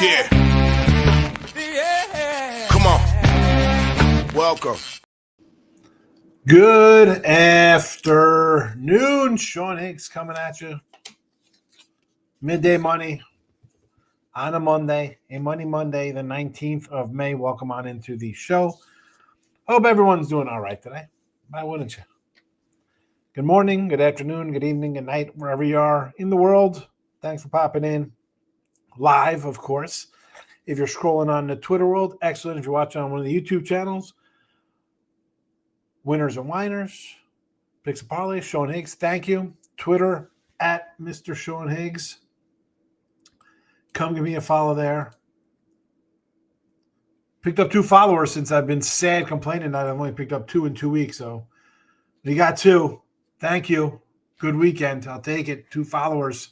Yeah. Come on. Welcome. Good afternoon. Sean Higgs coming at you. Midday Money on a Monday, Monday, the 19th of May. Welcome on into the show. Hope everyone's doing all right today. Why wouldn't you? Good morning, good afternoon, good evening, good night, wherever you are in the world. Thanks for popping in. Live, of course. If you're scrolling on the Twitter world, excellent. If you're watching on one of the YouTube channels, Winners and Whiners, Picks and Parlays, Sean Higgs, thank you. Twitter, at Mr. Sean Higgs. Come give me a follow there. Picked up 2 followers since I've been sad complaining that I've only picked up 2 in 2 weeks. So you got 2. Thank you. Good weekend. I'll take it. 2 followers.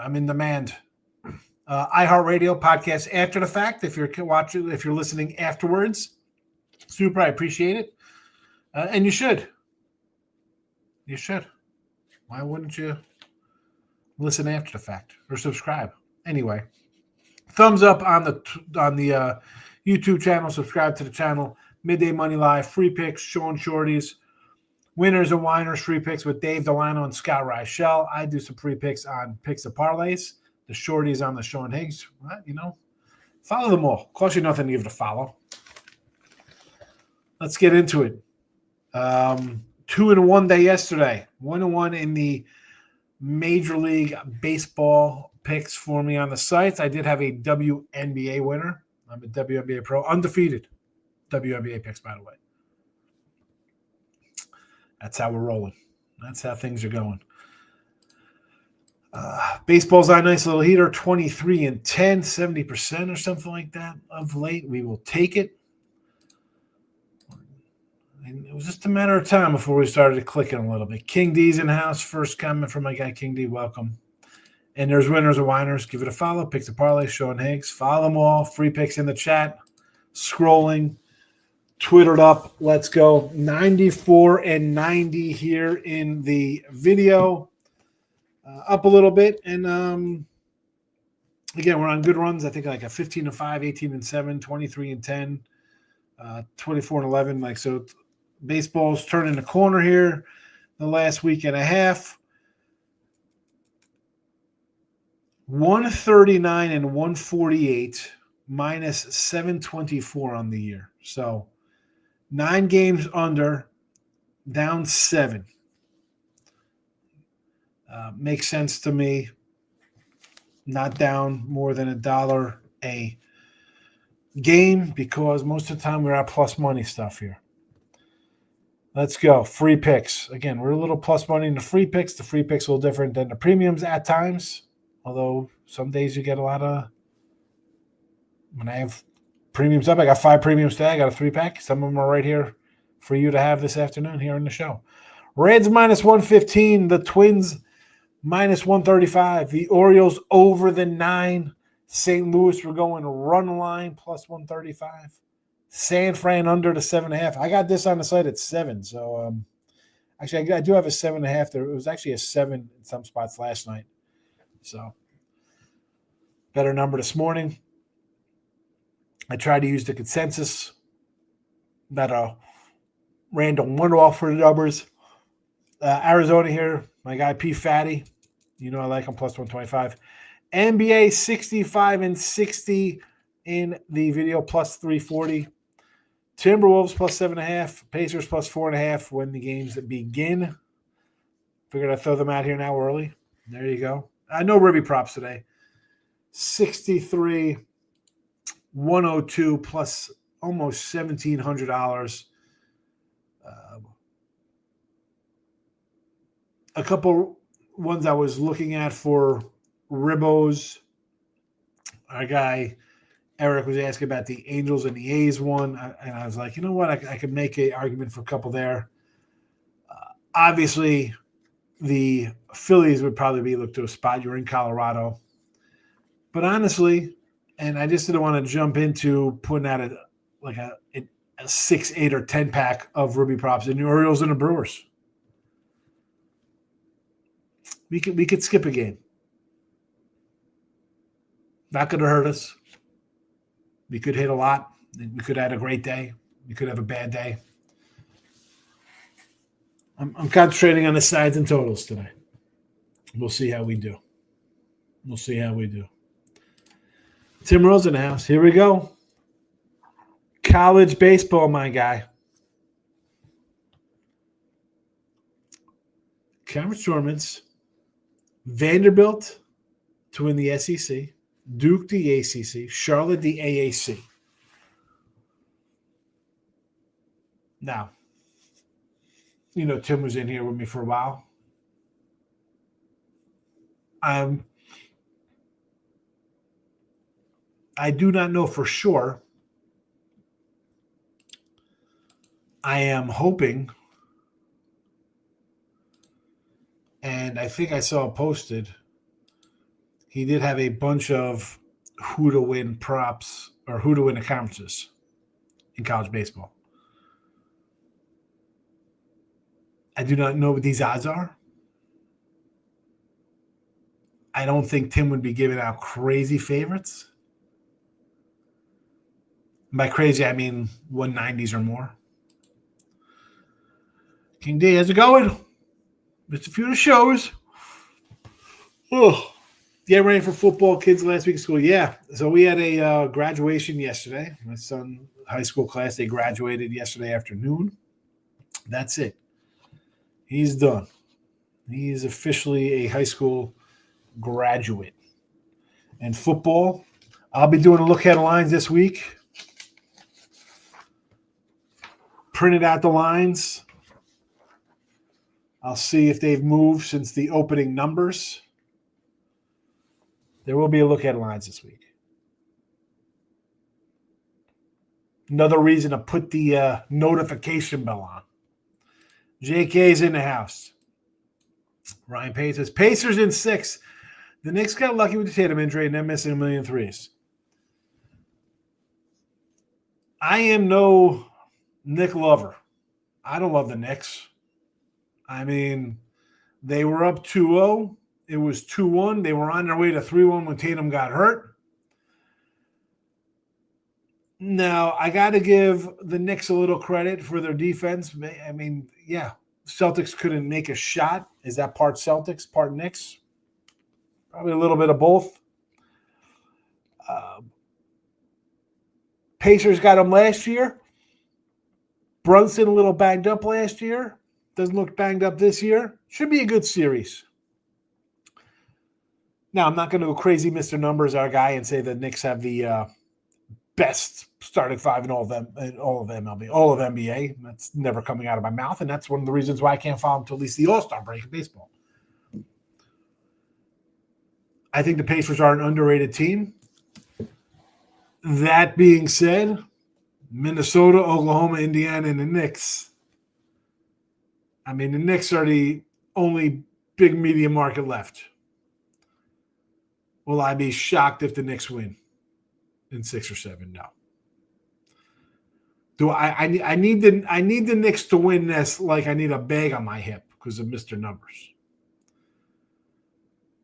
I'm in demand. iHeartRadio podcast after the fact. If you're watching, if you're listening afterwards, super, I appreciate it. And you should. You should. Why wouldn't you listen after the fact or subscribe? Anyway, thumbs up on the YouTube channel. Subscribe to the channel. Midday Money Live, Free Picks, Sean Shorties, Winners and Whiners, Free Picks with Dave Delano and Scott Reichel. I do some free picks on Picks and Parlays. The Shorties on the Sean Higgs. Well, follow them all. Cost you nothing to give it a follow. Let's get into it. 2 in 1 day yesterday. 1-1 in the Major League Baseball picks for me on the sites. I did have a WNBA winner. I'm a WNBA pro. Undefeated WNBA picks, by the way. That's how we're rolling. That's how things are going. Baseball's on a nice little heater, 23-10, 70% or something like that of late. We will take it. And it was just a matter of time before we started clicking a little bit. King D's in the house. First comment from my guy King D. Welcome. And there's Winners and Whiners. Give it a follow. Picks and Parlay, Sean Higgs. Follow them all. Free picks in the chat. Scrolling. Twittered up. Let's go. 94 and 90 here in the video. Up a little bit. And again, we're on good runs. I think like a 15-5, 18-7, 23-10, 24-11. So baseball's turning the corner here the last week and a half. 139 and 148 minus 724 on the year. So 9 games under, down 7. Makes sense to me. Not down more than $1 a game because most of the time we're at plus money stuff here. Let's go. Free picks. Again, we're a little plus money in the free picks. The free picks are a little different than the premiums at times. Although some days you get a lot of – when I have premiums up, I got 5 premiums today. I got a 3-pack. Some of them are right here for you to have this afternoon here on the show. Reds minus 115. The Twins minus 135. The Orioles over the 9. St. Louis, we're going run line plus 135. San Fran under the 7.5. I got this on the site at 7. So actually, I do have a 7.5 there. It was actually a 7 in some spots last night. So better number this morning. I tried to use the consensus that random one-off for the numbers. Arizona here, my guy P. Fatty. I like him plus 125. NBA 65 and 60 in the video plus 340. Timberwolves plus 7.5. Pacers plus 4.5 when the games begin. Figured I'd throw them out here now early. There you go. No Ruby props today. 63, 102 plus almost $1,700. A couple ones I was looking at for Ribos. Our guy Eric was asking about the Angels and the A's one, and I was like, you know what? I could make an argument for a couple there. Obviously, the Phillies would probably be looked to a spot. You're in Colorado. But honestly, and I just didn't want to jump into putting out a 6, 8, or 10 pack of Ruby props in the Orioles and the Brewers. We could skip a game. not going to hurt us. We could hit a lot. We could have a great day. We could have a bad day. I'm concentrating on the sides and totals today. We'll see how we do. Tim Rose in the house. Here we go. College baseball, my guy. Conference tournaments. Vanderbilt to win the SEC. Duke the ACC. Charlotte the AAC. Now, Tim was in here with me for a while. I do not know for sure. I am hoping, and I think I saw it posted, he did have a bunch of who to win props or who to win the conferences in college baseball. I do not know what these odds are. I don't think Tim would be giving out crazy favorites. By crazy, I mean 190s or more. King D, how's it going? Missed a few of the shows. Oh, getting ready for football, kids last week of school. Yeah, so we had a graduation yesterday. My son's high school class, they graduated yesterday afternoon. That's it. He's done. He's officially a high school graduate. And football, I'll be doing a look at the lines this week. Printed out the lines. I'll see if they've moved since the opening numbers. There will be a look at lines this week. Another reason to put the notification bell on. JK's in the house. Ryan Payne says, Pacers in 6. The Knicks got lucky with the Tatum injury and they're missing 1 million threes. I am no Knick lover. I don't love the Knicks. I mean, they were up 2-0. It was 2-1. They were on their way to 3-1 when Tatum got hurt. Now, I got to give the Knicks a little credit for their defense. I mean, yeah, Celtics couldn't make a shot. Is that part Celtics, part Knicks? Probably a little bit of both. Pacers got them last year. Brunson a little banged up last year. Doesn't look banged up this year. Should be a good series. Now, I'm not going to go crazy Mr. Numbers, our guy, and say the Knicks have the best starting five in all of MLB, all of NBA. That's never coming out of my mouth, and that's one of the reasons why I can't follow them until at least the All-Star break in baseball. I think the Pacers are an underrated team. That being said, Minnesota, Oklahoma, Indiana, and the Knicks. I mean, the Knicks are the only big media market left. Will I be shocked if the Knicks win in 6 or 7? No. Do I need the Knicks to win this like I need a bag on my hip because of Mr. Numbers.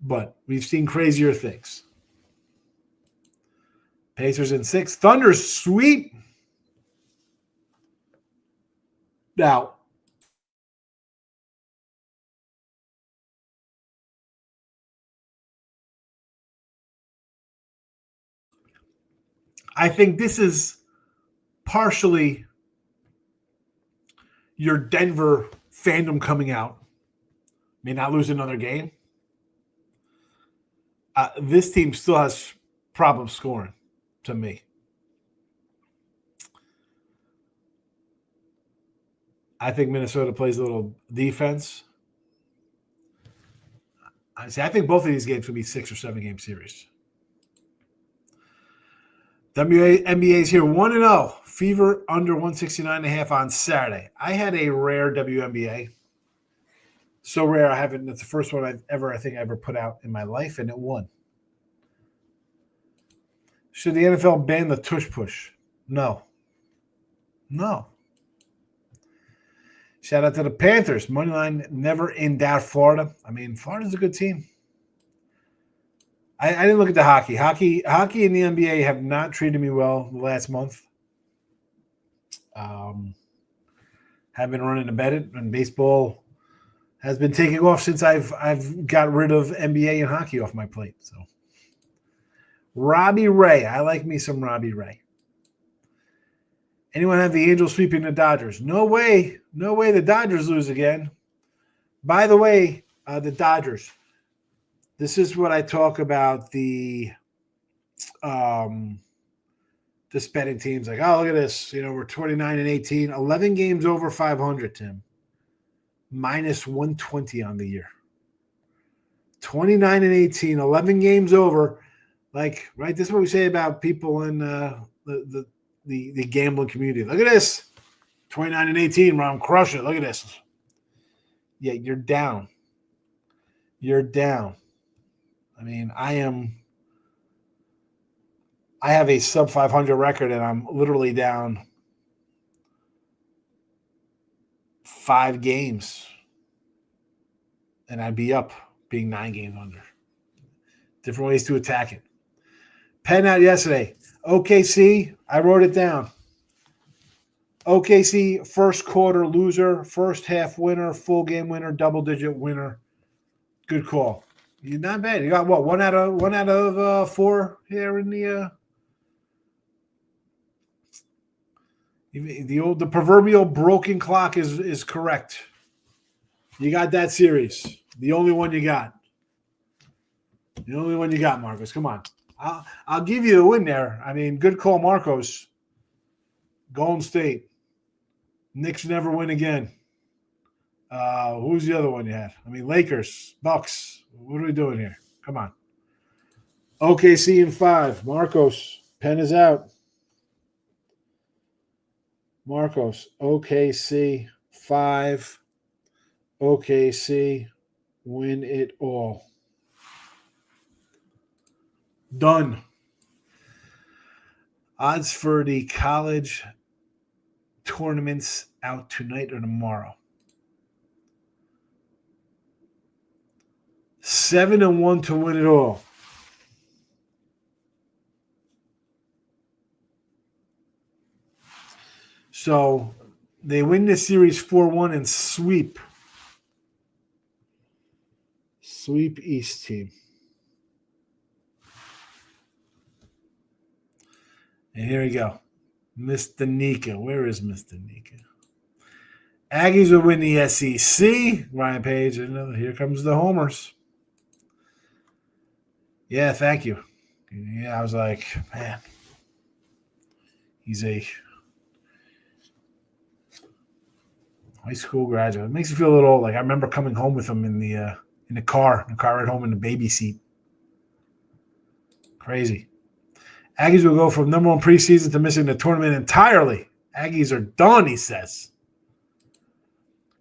But we've seen crazier things. Pacers in 6. Thunder's sweep. Now, I think this is partially your Denver fandom coming out. May not lose another game. This team still has problems scoring, to me. I think Minnesota plays a little defense. I think both of these games will be 6 or 7 game series. WNBA's here 1-0. Fever under 169.5 on Saturday. I had a rare WNBA. So rare I haven't. It's the first one I think I ever put out in my life, and it won. Should the NFL ban the tush push? No. Shout out to the Panthers. Moneyline never in doubt. Florida. I mean, Florida's a good team. I didn't look at the hockey. Hockey and the NBA have not treated me well the last month. Have been running to bet it, and baseball has been taking off since I've got rid of NBA and hockey off my plate. So Robbie Ray. I like me some Robbie Ray. Anyone have the Angels sweeping the Dodgers? No way. No way the Dodgers lose again. By the way, the Dodgers. This is what I talk about the betting teams. Like, oh, look at this. We're 29 and 18. 11 games over 500, Tim. Minus 120 on the year. 29 and 18. 11 games over. Like, right? This is what we say about people in the gambling community. Look at this. 29 and 18, Ron. Crush it. Look at this. Yeah, you're down. You're down. I mean, I have a sub 500 record, and I'm literally down 5 games. And I'd be up being 9 games under. Different ways to attack it. Penn out yesterday. OKC, I wrote it down. OKC, first quarter loser, first half winner, full game winner, double-digit winner. Good call. You're not bad. You got what? One out of 4 here in the proverbial broken clock is correct. You got that series. The only one you got. The only one you got, Marcos. Come on. I'll give you a win there. I mean, good call, Marcos. Golden State. Knicks never win again. Who's the other one you had? I mean, Lakers, Bucks. What are we doing here? Come on. OKC in 5. Marcos. Penn is out. Marcos. OKC 5. OKC win it all. Done. Odds for the college tournaments out tonight or tomorrow. 7-1 to win it all. So they win this series 4-1 and sweep East team. And here we go. Mr. Nika. Where is Mr. Nika? Aggies will win the SEC. Ryan Page. Here comes the homers. Yeah, thank you. Yeah, I was like, man, he's a high school graduate. It makes you feel a little old. Like I remember coming home with him in the car ride home in the baby seat. Crazy. Aggies will go from number 1 preseason to missing the tournament entirely. Aggies are done, he says.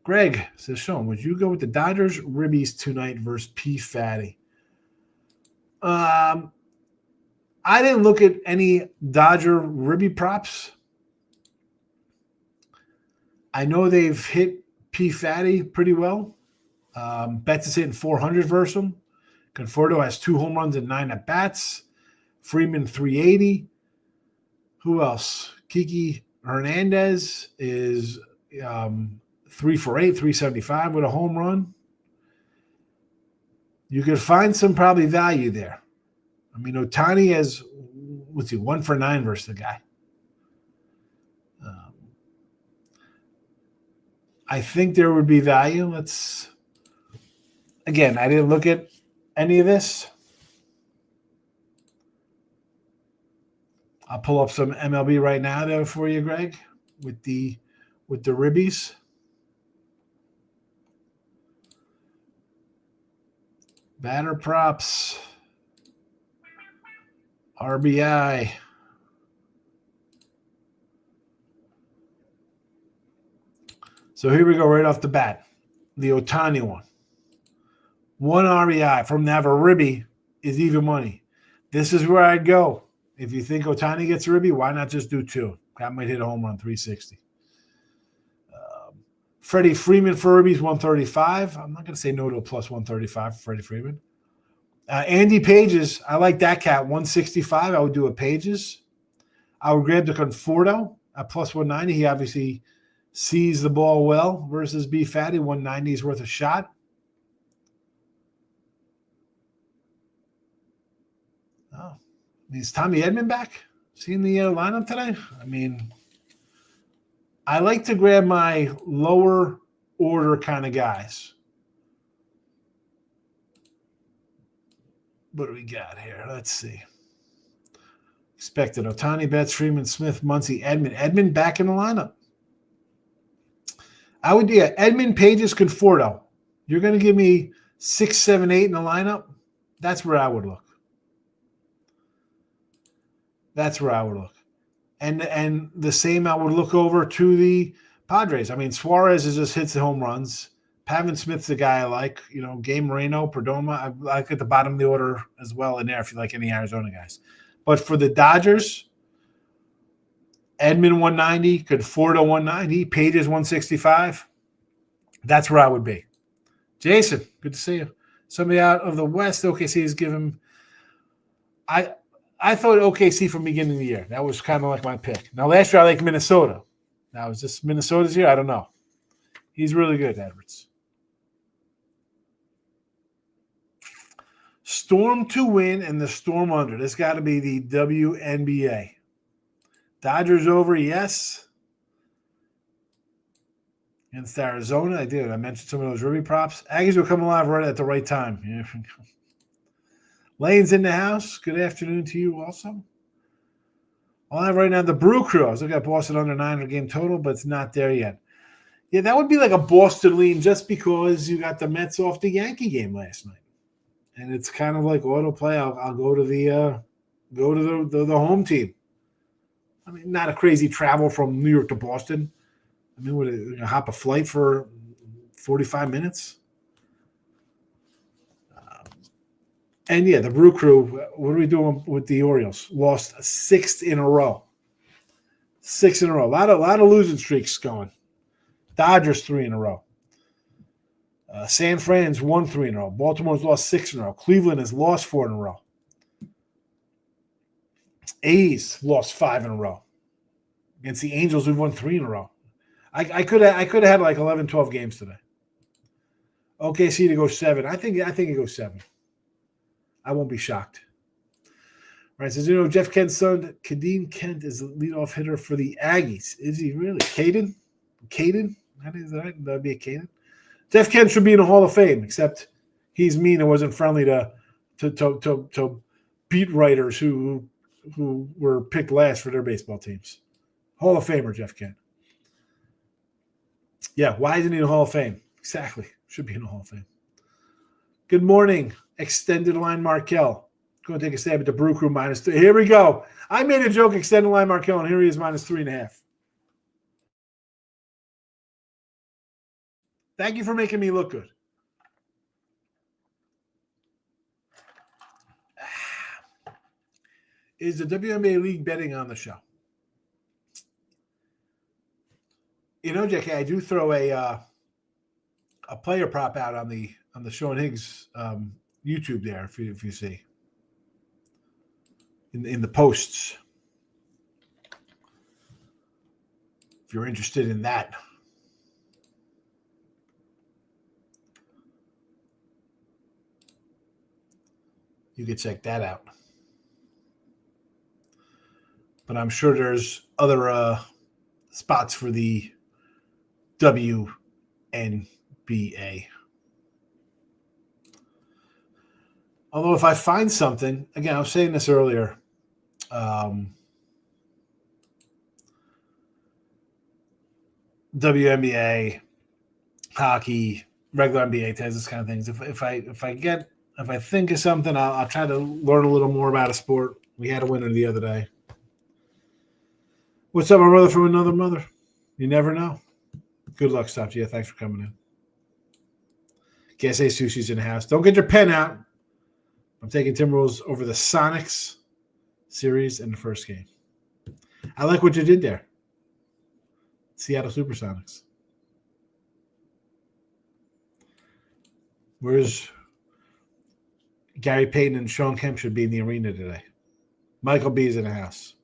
Greg says, Sean, would you go with the Dodgers Ribbies tonight versus P. Fatty? I didn't look at any Dodger Ribby props. I know they've hit P. Fatty pretty well. Betts is hitting 400 versus him. Conforto has 2 home runs and 9 at-bats. Freeman 380. Who else? Kiki Hernandez is 3 for 8, 375 with a home run. You could find some probably value there. I mean, Ohtani has, 1 for 9 versus the guy. I think there would be value. Again, I didn't look at any of this. I'll pull up some MLB right now there for you, Greg, with the Ribbies. Batter props. RBI. So here we go right off the bat. The Ohtani one. 1 RBI from Navaribbi is even money. This is where I'd go. If you think Ohtani gets a Ribby, why not just do 2? That might hit a home run, 360. Freddie Freeman for Ribby's 135. I'm not going to say no to a plus 135 for Freddie Freeman. Andy Pages, I like that cat. 165. I would do a Pages. I would grab the Conforto at plus 190. He obviously sees the ball well versus B Fatty. 190 is worth a shot. Oh, is Tommy Edman back? Seeing the lineup today? I mean, I like to grab my lower order kind of guys. What do we got here? Let's see. Expected Otani, Betts, Freeman, Smith, Muncy, Edman. Edman back in the lineup. I would do Edman, Pages, Conforto. You're going to give me 6, 7, 8 in the lineup? That's where I would look. That's where I would look. And the same I would look over to the Padres. I mean, Suarez just hits the home runs. Pavin Smith's the guy I like. You know, Gabe Moreno, Perdomo. I like at the bottom of the order as well in there if you like any Arizona guys. But for the Dodgers, Edman 190, Conforto 190, Pages 165. That's where I would be. Jason, good to see you. Somebody out of the West, OKC is giving. I thought OKC from beginning of the year. That was kind of like my pick. Now, last year I liked Minnesota. Now, is this Minnesota's year? I don't know. He's really good, Edwards. Storm to win and the Storm under. This got to be the WNBA. Dodgers over, yes. Against Arizona, I did. I mentioned some of those Ruby props. Aggies will come alive right at the right time. Yeah. Lane's in the house. Good afternoon to you also. I'll have right now the Brew Crew. I was looking at Boston under 9 game total, but it's not there yet. Yeah, that would be like a Boston lean just because you got the Mets off the Yankee game last night. And it's kind of like autoplay. I'll go to the home team. I mean, not a crazy travel from New York to Boston. I mean, would it hop a flight for 45 minutes? And yeah, the Brew Crew, what are we doing with the Orioles? Lost 6 in a row. 6 in a row. A lot of losing streaks going. Dodgers 3 in a row. San Fran's won 3 in a row. Baltimore's lost 6 in a row. Cleveland has lost 4 in a row. A's lost 5 in a row. Against the Angels, we've won 3 in a row. I could have had like 11, 12 games today. OKC to go 7. I think it goes 7. I won't be shocked. All right, says, you know, Jeff Kent's son, Kadeem Kent, is the leadoff hitter for the Aggies. Is he really? Caden? That'd be a Caden. Jeff Kent should be in the Hall of Fame, except he's mean and wasn't friendly to beat writers who were picked last for their baseball teams. Hall of Famer, Jeff Kent. Yeah, why isn't he in the Hall of Fame? Exactly. Should be in the Hall of Fame. Good morning, Extended Line Markel. Going to take a stab at the Brew Crew -3. Here we go. I made a joke, Extended Line Markel, and here he is -3.5. Thank you for making me look good. Is the WNBA League betting on the show? You know, JK, I do throw a player prop out on the Sean Higgs YouTube there, if you see in the posts. If you're interested in that. You could check that out. But I'm sure there's other spots for the WNBA. Although if I find something, again, I was saying this earlier, WNBA, hockey, regular NBA, tennis, kind of things. If I think of something, I'll try to learn a little more about a sport. We had a winner the other day. What's up, my brother from another mother? You never know. Good luck, Stop. Yeah, thanks for coming in. Can't say Sushi's in the house. Don't get your pen out. I'm taking Timberwolves over the Sonics series in the first game. I like what you did there. Seattle Supersonics. Where's Gary Payton and Sean Kemp should be in the arena today. Michael B is in the house.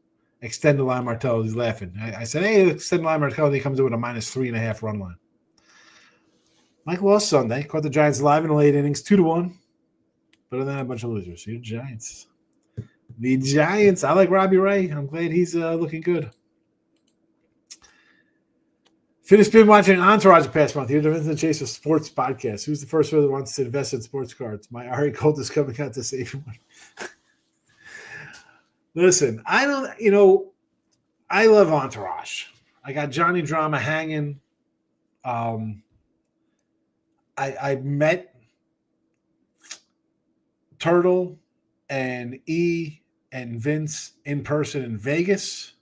Extend the line Martello. He's laughing. I said, hey, extend the line Martello. He comes in with a -3.5 run line. Mike lost Sunday. Caught the Giants live in the late innings, 2-1. Better than a bunch of losers. You're Giants. The Giants. I like Robbie Ray. I'm glad he's looking good. Finished been watching Entourage the past month. You're the Vincent Chase of Sports Podcast. Who's the first one that wants to invest in sports cards? My Ari Colt is coming out to save one. Listen, I love Entourage. I got Johnny Drama hanging. I met Turtle and E and Vince in person in Vegas.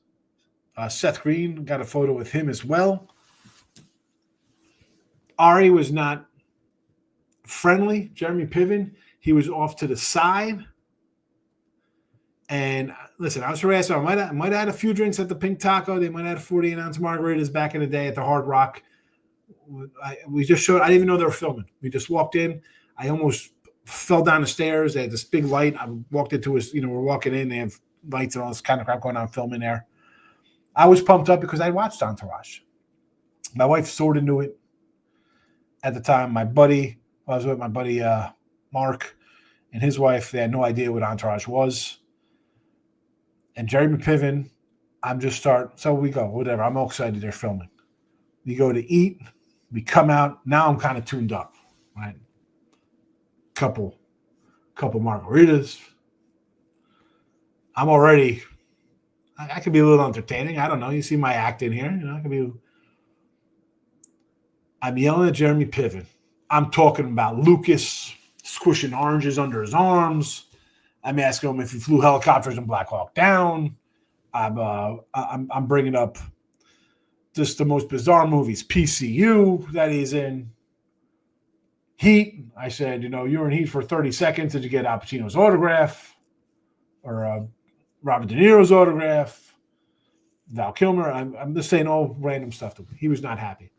Seth Green, got a photo with him as well. Ari was not friendly. Jeremy Piven, he was off to the side. And listen, I was harassed. I might have had a few drinks at the Pink Taco. They might have had 48-ounce margaritas back in the day at the Hard Rock. We just showed. I didn't even know they were filming. We just walked in. I almost fell down the stairs. They had this big light. I walked into his. We're walking in. They have lights and all this kind of crap going on filming there. I was pumped up because I watched Entourage. My wife sort of knew it at the time. I was with my buddy Mark and his wife. They had no idea what Entourage was. And Jeremy Piven, so we go, whatever. I'm all excited they're filming. We go to eat. We come out. Now I'm kind of tuned up, right? Couple margaritas. I'm already, I could be a little entertaining. I don't know. You see my act in here. I'm yelling at Jeremy Piven. I'm talking about Lucas squishing oranges under his arms. I'm asking him if he flew helicopters in Black Hawk Down. I'm bringing up just the most bizarre movies. PCU that he's in. Heat. I said, you were in Heat for 30 seconds. Did you get Al Pacino's autograph? Or Robert De Niro's autograph? Val Kilmer? I'm just saying all random stuff to him. He was not happy.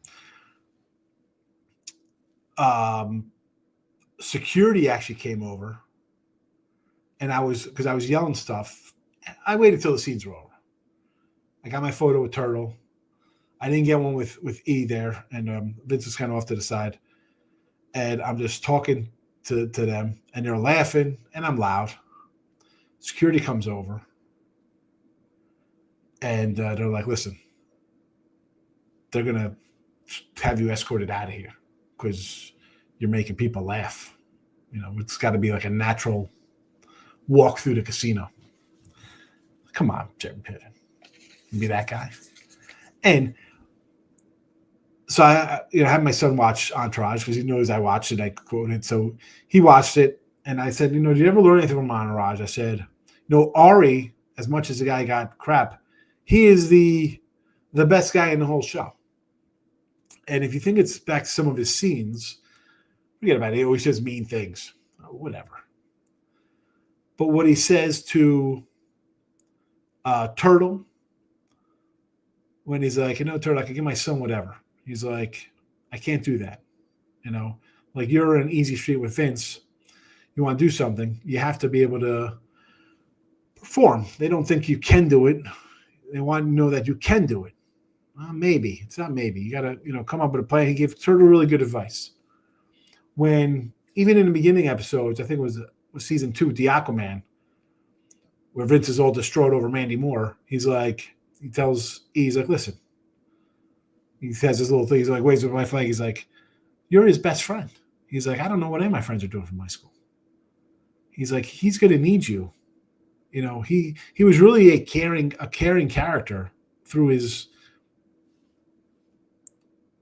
Security actually came over. And because I was yelling stuff, I waited till the scenes were over. I got my photo with Turtle. I didn't get one with E there, and Vince was kind of off to the side. And I'm just talking to them, and they're laughing, and I'm loud. Security comes over, and they're like, listen, they're going to have you escorted out of here because you're making people laugh. It's got to be like a natural walk through the casino. Come on, Jeremy Piven. Be that guy. And so I had my son watch Entourage because he knows I watched it. I quoted. So he watched it, and I said, did you ever learn anything from Entourage? I said, Ari, as much as the guy got crap, he is the best guy in the whole show. And if you think it's back to some of his scenes, forget about it. He always says mean things. Whatever. But what he says to Turtle, when he's like, Turtle, I can give my son whatever. He's like, I can't do that. Like you're in easy street with Vince. You want to do something, you have to be able to perform. They don't think you can do it. They want to know that you can do it. Maybe. It's not maybe. You got to, come up with a plan. He gave Turtle really good advice. When, even in the beginning episodes, I think it was season 2, the Aquaman, where Vince is all distraught over Mandy Moore, he's like, listen. He has this little thing. He's like, waves with my flag. He's like, you're his best friend. He's like, I don't know what any of my friends are doing from high school. He's like, he's going to need you. He was really a caring character through his,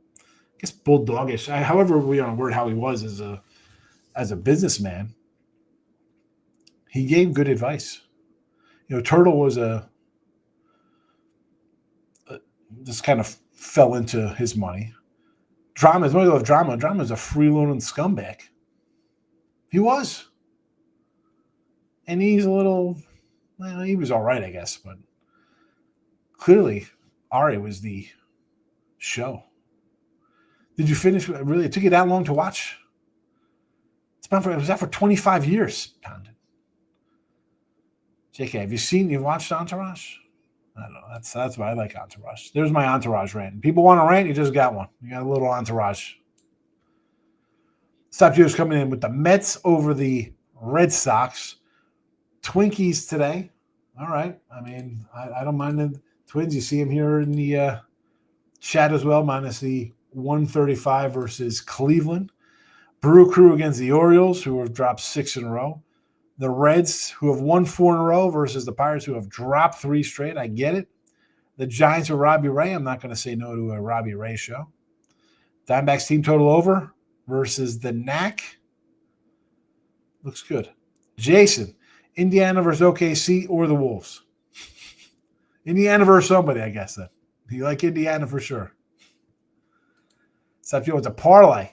I guess, bulldogish. However we want to word how he was as a businessman. He gave good advice. Turtle was just kind of fell into his money. Drama, as much as I love Drama, Drama's a freeloading scumbag. He was. And he's he was all right, I guess, but clearly Ari was the show. Did you finish? Really, it took you that long to watch? It was out for 25 years, pounded. JK, you've watched Entourage? I don't know. That's why I like Entourage. There's my Entourage rant. People want a rant, you just got one. You got a little Entourage. Stop Joe's coming in with the Mets over the Red Sox. Twinkies today. All right. I mean, I don't mind the Twins. You see them here in the chat as well, minus the 135 versus Cleveland. Brew Crew against the Orioles, who have dropped 6 in a row. The Reds, who have won 4 in a row, versus the Pirates, who have dropped 3 straight. I get it. The Giants with Robbie Ray. I'm not going to say no to a Robbie Ray show. Diamondbacks team total over versus the Knack. Looks good. Jason, Indiana versus OKC or the Wolves? Indiana versus somebody, I guess, then. You like Indiana for sure. Stop Joe, it's a parlay.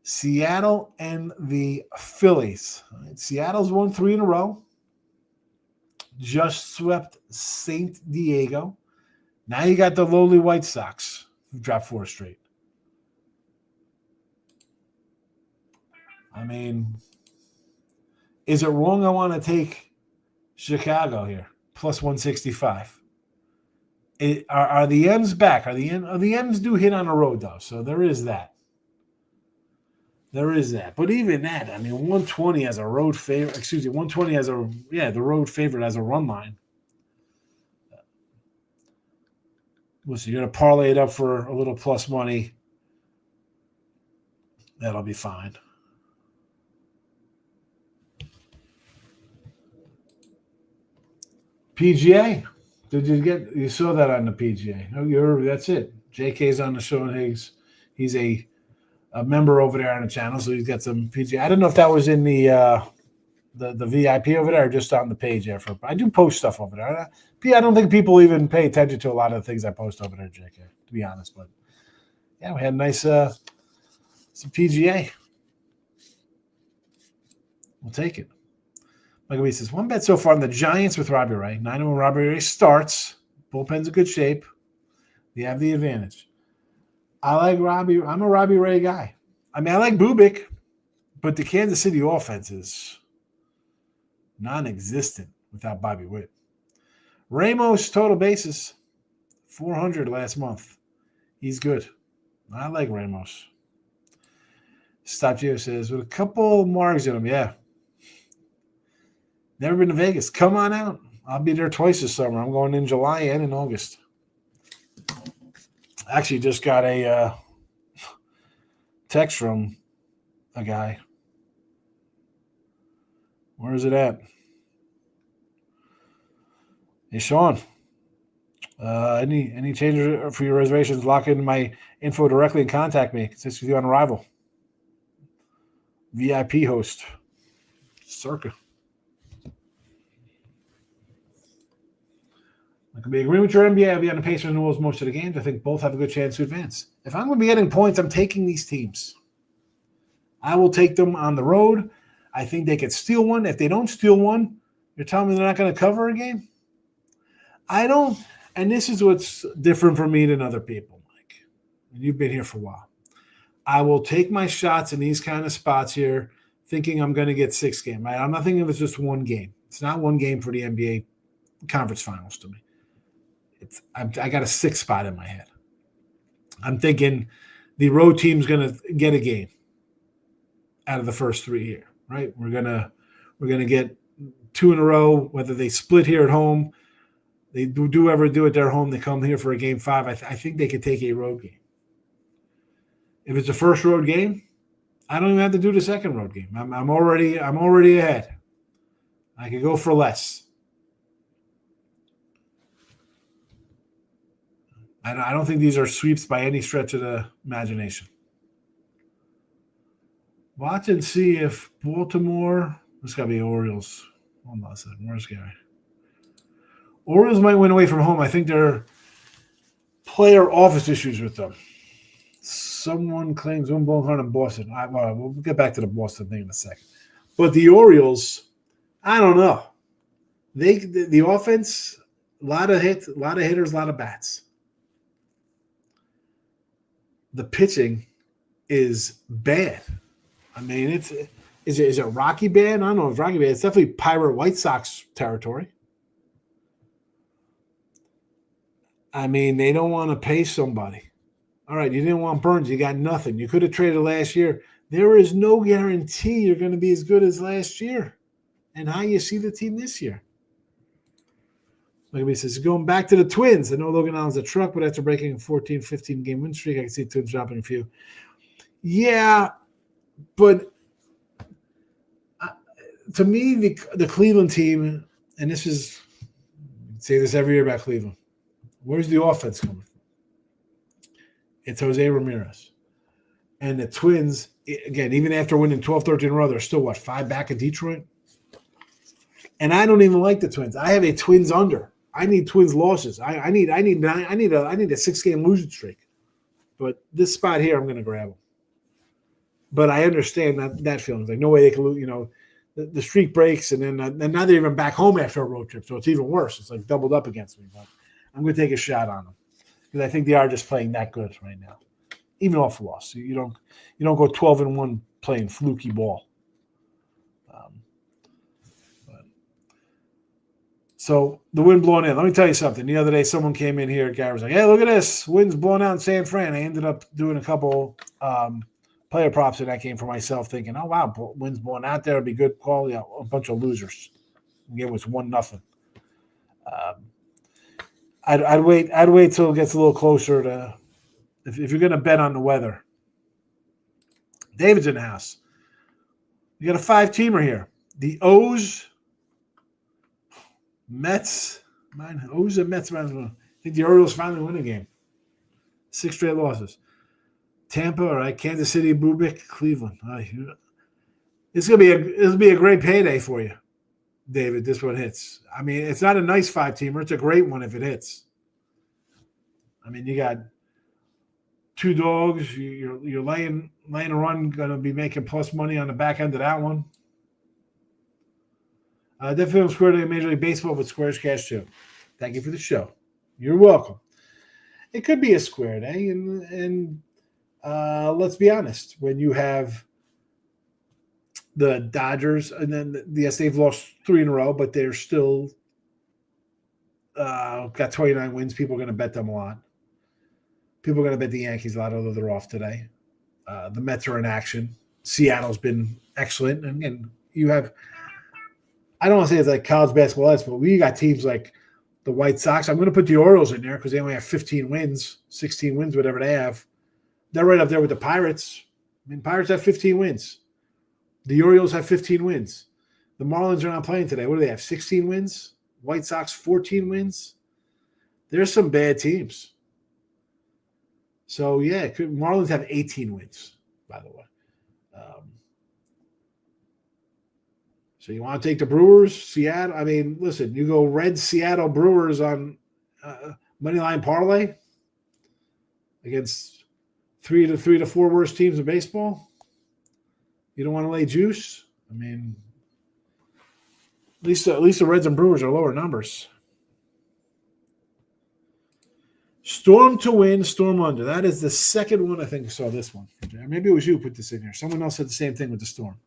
Seattle and the Phillies. Seattle's won 3 in a row. Just swept St. Diego. Now you got the lowly White Sox, who dropped 4 straight. I mean, is it wrong I want to take Chicago here, plus 165? Are the M's back? Are the M's do hit on the road, though, so there is that. There is that. But even that, I mean, 120 as a road favorite. 120 as the road favorite as a run line. Listen, you're going to parlay it up for a little plus money. That'll be fine. PGA. You saw that on the PGA. Oh, that's it. JK's on the show and Higgs. He's a member over there on the channel, so he's got some PGA. I don't know if that was in the VIP over there or just on the page there. I do post stuff over there. I don't think people even pay attention to a lot of the things I post over there, JK, to be honest. But yeah, we had a nice some PGA. We'll take it. Michael B says, 1 bet so far on the Giants with Robbie Ray. 9 when Robbie Ray starts. Bullpen's in good shape. They have the advantage. I like Robbie. I'm a Robbie Ray guy. I mean, I like Bubik, but the Kansas City offense is non-existent without Bobby Witt. Ramos, total bases, 400 last month. He's good. I like Ramos. Stop Gio says, with a couple marks in him, yeah. Never been to Vegas. Come on out. I'll be there twice this summer. I'm going in July and in August. Actually, just got a text from a guy. Where is it at? Hey, Sean. Any changes for your reservations? Lock in my info directly and contact me. It's with you on arrival. VIP host. Circa. I could be agreeing with your NBA. I'll be on the Pacers and Wolves most of the games. I think both have a good chance to advance. If I'm going to be getting points, I'm taking these teams. I will take them on the road. I think they could steal one. If they don't steal one, you're telling me they're not going to cover a game? I don't. And this is what's different for me than other people, Mike. And you've been here for a while. I will take my shots in these kind of spots here, thinking I'm going to get 6 games. I'm not thinking of it as just 1 game. It's not 1 game for the NBA conference finals to me. I got a 6 spot in my head. I'm thinking the road team's going to get a game out of the first 3 here, right? We're gonna get 2 in a row. Whether they split here at home, they do ever do it their home. They come here for a game 5. I think they could take a road game. If it's a first road game, I don't even have to do the second road game. I'm already ahead. I could go for less. I don't think these are sweeps by any stretch of the imagination. Watch and see if Baltimore – this got to be Orioles. Hold on a second. Where's Gary? Orioles might win away from home. I think there are player office issues with them. Someone claims one ball in Boston. We'll get back to the Boston thing in a second. But the Orioles, I don't know. The offense, a lot of hits, a lot of hitters, a lot of bats. The pitching is bad. I mean, is it Rocky Band? I don't know if it's Rocky Band. It's definitely Pirate White Sox territory. I mean, they don't want to pay somebody. All right, you didn't want Burns. You got nothing. You could have traded last year. There is no guarantee you're going to be as good as last year. And how you see the team this year. Like he says, going back to the Twins. I know Logan Allen's a truck, but after breaking a 14, 15-game win streak, I can see Twins dropping a few. Yeah, but to me, the Cleveland team, and this is, I say this every year about Cleveland, where's the offense coming from? It's Jose Ramirez. And the Twins, again, even after winning 12, 13 in a row, they're still, 5 back of Detroit? And I don't even like the Twins. I have a Twins under. I need Twins losses. I need a 6-game losing streak. But this spot here, I'm going to grab them. But I understand that feeling. It's like, no way they can lose. The streak breaks, and then now they're even back home after a road trip, so it's even worse. It's like doubled up against me. But I'm going to take a shot on them because I think they are just playing that good right now, even off a loss. You don't go 12-1 playing fluky ball. So the wind blowing in. Let me tell you something. The other day, someone came in here. Gary was like, "Hey, look at this. Wind's blowing out in San Fran." I ended up doing a couple player props in that game for myself, thinking, "Oh wow, wind's blowing out there. It'll be good quality." A bunch of losers. The game was 1-0. I'd wait. I'd wait till it gets a little closer to. If you're going to bet on the weather, David's in the house. You got a 5-teamer here. The O's. Mets, O's and Mets. I think the Orioles finally win a game. 6 straight losses. Tampa, all right. Kansas City, Bubik, Cleveland. All right. This will be a great payday for you, David. This one hits. I mean, it's not a nice 5-teamer. It's a great one if it hits. I mean, you got 2 dogs. You're laying a run. Going to be making plus money on the back end of that one. Definitely on Square Day Major League Baseball with Squares Cash too. Thank you for the show. You're welcome. It could be a square day, and let's be honest. When you have the Dodgers, and then yes, they've lost 3 in a row, but they're still got 29 wins. People are going to bet them a lot. People are going to bet the Yankees a lot, although they're off today. The Mets are in action. Seattle's been excellent, and again, you have. I don't want to say it's like college basketball, but we got teams like the White Sox. I'm going to put the Orioles in there because they only have 15 wins, 16 wins, whatever they have. They're right up there with the Pirates. I mean, Pirates have 15 wins. The Orioles have 15 wins. The Marlins are not playing today. What do they have, 16 wins? White Sox, 14 wins? There's some bad teams. So, yeah, Marlins have 18 wins, by the way. So you want to take the Brewers, Seattle? I mean, listen, you go Red Seattle Brewers on moneyline parlay against 3 to 4 worst teams in baseball. You don't want to lay juice. I mean, at least the Reds and Brewers are lower numbers. Storm to win, Storm under. That is the second one I think I saw this one. Maybe it was you who put this in here. Someone else said the same thing with the Storm.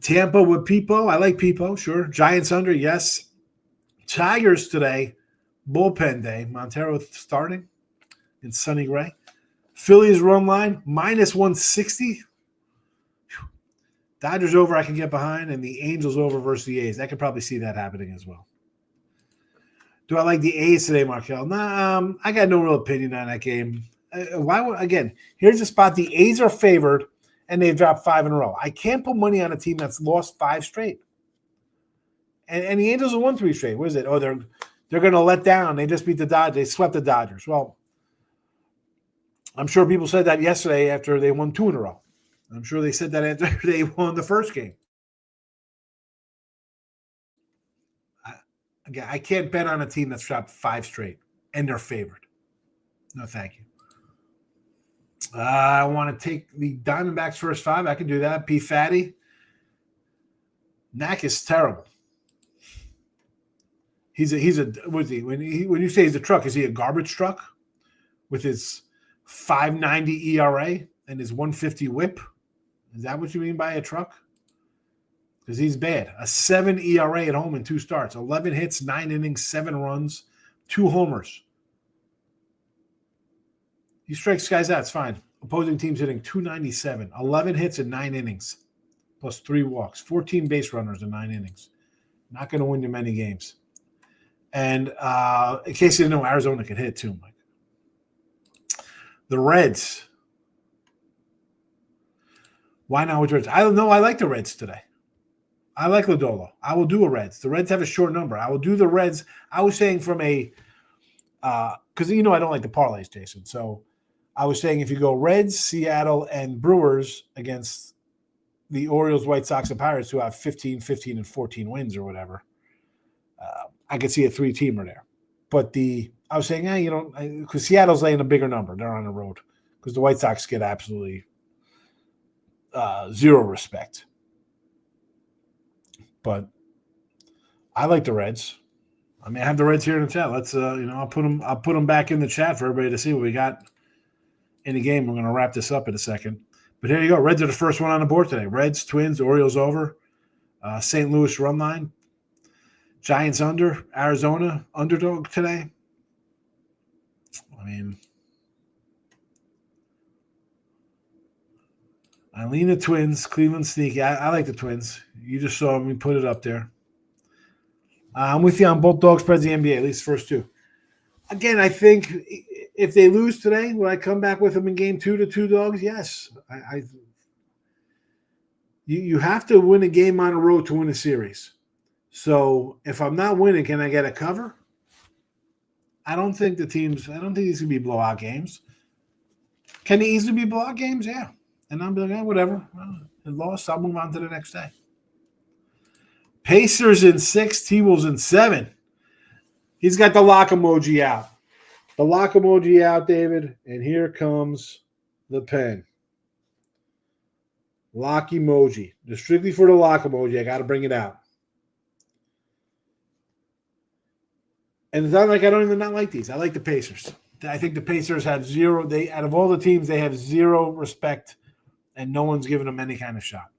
Tampa with Peepo. I like Peepo, sure. Giants under, yes. Tigers today, bullpen day. Montero starting in Sonny Gray. Phillies run line, minus 160. Dodgers over, I can get behind, and the Angels over versus the A's. I could probably see that happening as well. Do I like the A's today, Markel? Nah, I got no real opinion on that game. Here's the spot. The A's are favored, and they've dropped 5 in a row. I can't put money on a team that's lost 5 straight. And the Angels have won 3 straight. What is it? Oh, they're going to let down. They just beat the Dodgers. They swept the Dodgers. Well, I'm sure people said that yesterday after they won 2 in a row. I'm sure they said that after they won the first game. I can't bet on a team that's dropped 5 straight, and they're favored. No, thank you. I want to take the Diamondbacks first 5. I can do that. P. Fatty. Knack is terrible. He's a what is he? When you say he's a truck, is he a garbage truck with his 5.90 ERA? and his 150 whip. Is that what you mean by a truck? Because he's bad. A 7 ERA at home in 2 starts. 11 hits, 9 innings, 7 runs, 2 homers. He strikes guys out. It's fine. Opposing teams hitting 297. 11 hits in 9 innings, plus 3 walks. 14 base runners in 9 innings. Not going to win you many games. And in case you didn't know, Arizona could hit too, Mike. The Reds. Why not with Reds? I don't know. I like the Reds today. I like Lodolo. I will do a Reds. The Reds have a short number. I will do the Reds. I was saying from a because I don't like the parlays, Jason. So I was saying if you go Reds, Seattle, and Brewers against the Orioles, White Sox, and Pirates, who have 15, 15, and 14 wins or whatever, I could see a 3-teamer there. But I was saying, because Seattle's laying a bigger number. They're on the road because the White Sox get absolutely zero respect. But I like the Reds. I mean, I have the Reds here in the chat. Let's, I'll put them back in the chat for everybody to see what we got in the game. We're going to wrap this up in a second. But here you go. Reds are the first one on the board today. Reds, Twins, Orioles over. St. Louis run line. Giants under. Arizona underdog today. I mean, I lean the Twins. Cleveland sneaky. I like the Twins. You just saw me put it up there. I'm with you on both dog spreads in the NBA, at least first 2. Again, I think if they lose today, will I come back with them in game 2 to 2 dogs? Yes. You have to win a game on the road to win a series. So if I'm not winning, can I get a cover? I don't think these can be blowout games. Can they easily be blowout games? Yeah. And I'm like, whatever. Well, it lost. I'll move on to the next day. Pacers in 6, T-Wolves in 7. He's got the lock emoji out. The lock emoji out, David. And here comes the pen. Lock emoji. Just strictly for the lock emoji. I got to bring it out. And it's not like I don't even not like these. I like the Pacers. I think the Pacers have zero. Out of all the teams, they have zero respect, and no one's giving them any kind of shot.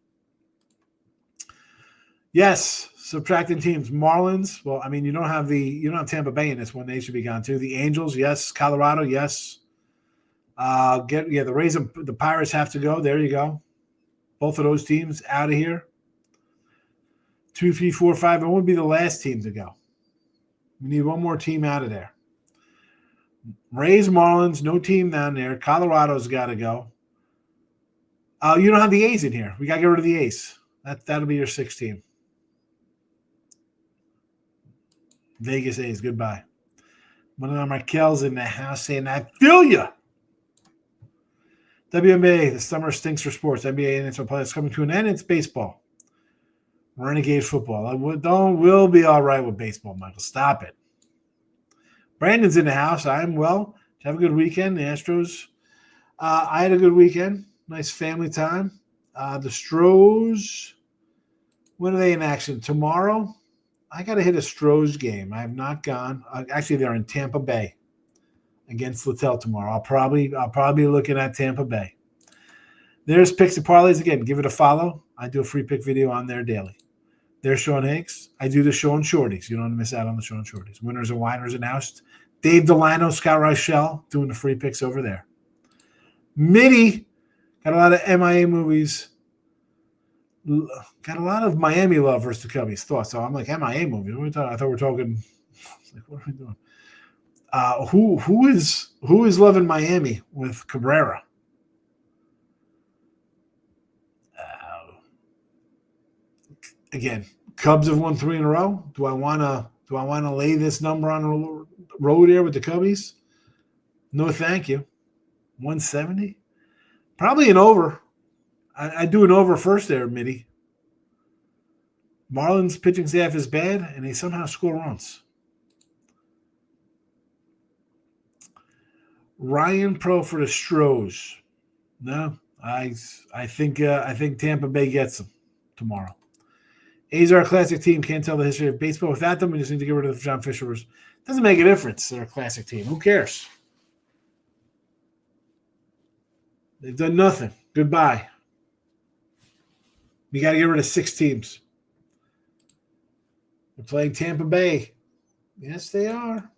Yes, subtracting teams. Marlins. Well, I mean, you don't have Tampa Bay in this one. They should be gone too. The Angels, yes. Colorado, yes. The Rays and the Pirates have to go. There you go. Both of those teams out of here. 2, 3, 4, 5. It would be the last team to go. We need one more team out of there. Rays, Marlins, no team down there. Colorado's got to go. You don't have the A's in here. We got to get rid of the A's. That'll be your 6th team. Vegas A's, goodbye. One of Markel's in the house saying, I feel you. WNBA, the summer stinks for sports. NBA and NFL players coming to an end. It's baseball. Renegade football. We'll be all right with baseball, Michael. Stop it. Brandon's in the house. I'm well. Have a good weekend. The Astros. I had a good weekend. Nice family time. The Stros. When are they in action? Tomorrow? I got to hit a Stros game. I have not gone. Actually, they're in Tampa Bay against Littell tomorrow. I'll probably be looking at Tampa Bay. There's Picks and Parlays again. Give it a follow. I do a free pick video on there daily. There's Sean Higgs. I do the show on Shorties. You don't want to miss out on the show on Shorties. Winners and whiners announced. Dave Delano, Scott Rochelle doing the free picks over there. Mitty got a lot of MIA movies. Got a lot of Miami love versus the Cubbies thoughts. So I'm like, MIA movie. What are we talking? I thought we were talking. Like, what are we doing? Who is loving Miami with Cabrera? Again, Cubs have won 3 in a row. Do I want to lay this number on the road here with the Cubbies? No, thank you. 170, probably an over. I do an over first there, Mitty. Marlins pitching staff is bad, and they somehow score runs. Ryan Pro for the Stros. No, I think Tampa Bay gets them tomorrow. A's are a classic team. Can't tell the history of baseball without them. We just need to get rid of John Fisher. Doesn't make a difference. They're a classic team. Who cares? They've done nothing. Goodbye. You got to get rid of 6 teams. They're playing Tampa Bay. Yes, they are.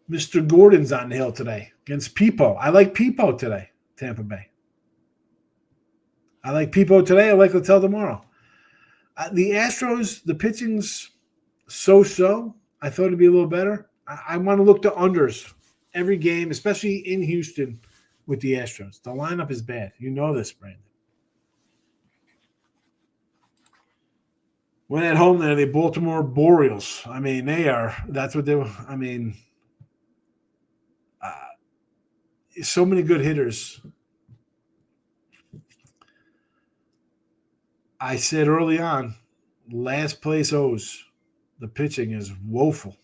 Mr. Gordon's on the hill today against Peepo. I like Peepo today, Tampa Bay. I like Peepo today. I like Littell tomorrow. The Astros, the pitching's so-so. I thought it'd be a little better. I want to look to unders every game, especially in Houston with the Astros. The lineup is bad. You know this, Brandon. When at home there, the Baltimore Boreals. I mean, that's what they were. I mean, so many good hitters. I said early on, last place O's. The pitching is woeful.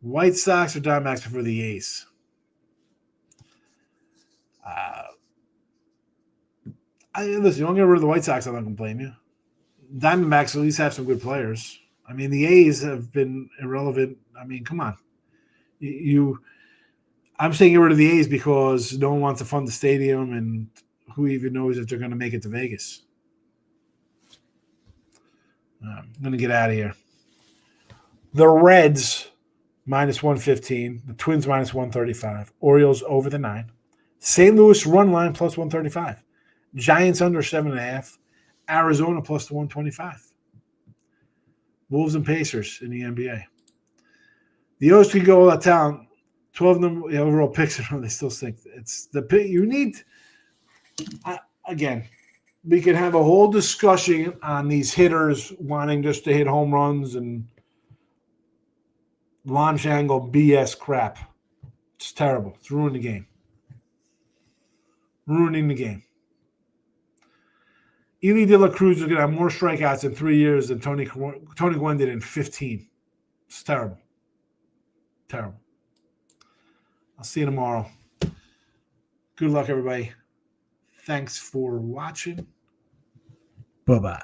White Sox or Diamondbacks for the A's. Listen, you don't get rid of the White Sox, I'm not going to blame you. Diamondbacks at least have some good players. I mean, the A's have been irrelevant. I mean, come on. I'm saying get rid of the A's because no one wants to fund the stadium, and who even knows if they're going to make it to Vegas. I'm going to get out of here. The Reds, minus 115. The Twins, minus 135. Orioles, over the 9. St. Louis, run line, plus 135. Giants, under 7.5. Arizona, plus the 125. Wolves and Pacers in the NBA. The O's could go all that talent. 12 number overall picks, they still stink. It's the pick you need. Again, we could have a whole discussion on these hitters wanting just to hit home runs and launch angle BS crap. It's terrible. It's ruining the game. Ruining the game. Ely De La Cruz is going to have more strikeouts in 3 years than Tony Gwynn did in 15. It's terrible. Terrible. I'll see you tomorrow. Good luck, everybody. Thanks for watching. Bye-bye.